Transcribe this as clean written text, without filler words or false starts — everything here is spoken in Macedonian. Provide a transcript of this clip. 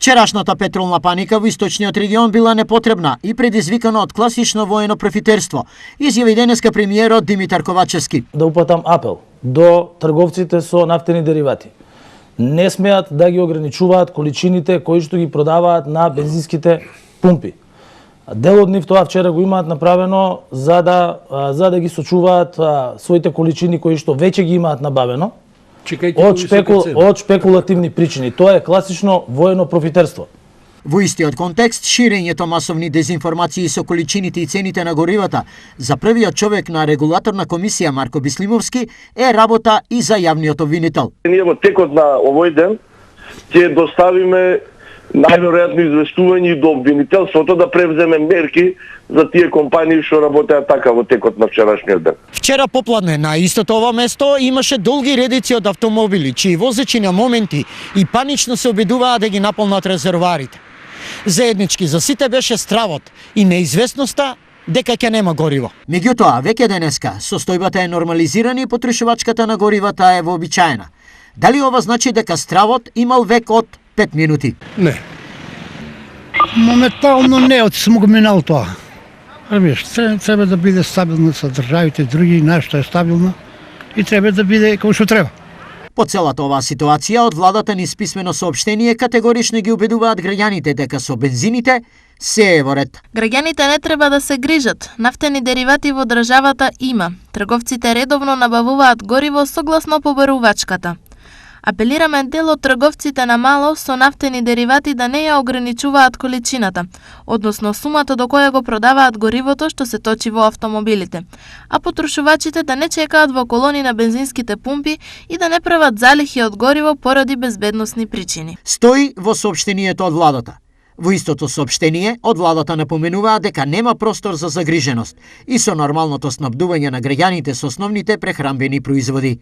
Вчерашната петролна паника во источниот регион била непотребна и предизвикана од класично воено профитерство, изјави денеска премиерот Димитар Ковачевски. Да упатам апел до трговците со нафтени деривати. Не смеат да ги ограничуваат количините кои што ги продаваат на бензинските пумпи. Дел од нив тоа вчера го имаат направено за да ги сочуваат своите количини кои што веќе ги имаат набавено од шпекулативни причини. Тоа е класично воено профитерство. Во истиот контекст, ширењето масовни дезинформации со количините и цените на горивата за првиот човек на регулаторна комисија Марко Бислимовски е работа и за јавниот обвинител. Ние во текот на овој ден ќе доставиме најверојатно известување до обвинителството да превземе мерки за тие компании што работеа така во текот на вчерашниот ден. Вчера попладне на истото ова место имаше долги редици од автомобили, чии возачи на моменти и панично се обидуваа да ги наполнат резервоарите. Заеднички за сите беше стравот и неизвестноста дека ќе нема гориво. Меѓутоа, веќе денеска состојбата е нормализирана и потрошувачката на горивата е вообичаена. Дали ова значи дека стравот имал век од 5 минути? Не. Моментално не, од сум го минал тоа. Разбираш, треба да биде стабилно со државите други, нашата е стабилна и треба да биде како што треба. По целата оваа ситуација, од владата низ писмено соопштение категорично ги убедуваат граѓаните дека со бензините се е во ред. Граѓаните не треба да се грижат. Нафтени деривати во државата има. Трговците редовно набавуваат гориво согласно побарувачката. Апелираме дел од трговците на мало со нафтени деривати да не ја ограничуваат количината, односно сумата до која го продаваат горивото што се точи во автомобилите, а потрошувачите да не чекаат во колони на бензинските пумпи и да не прават залихи од гориво поради безбедносни причини. Стои во соопштението од владата. Во истото соопштение, од владата напоменуваа дека нема простор за загриженост и со нормалното снабдување на граѓаните со основните прехранбени производи.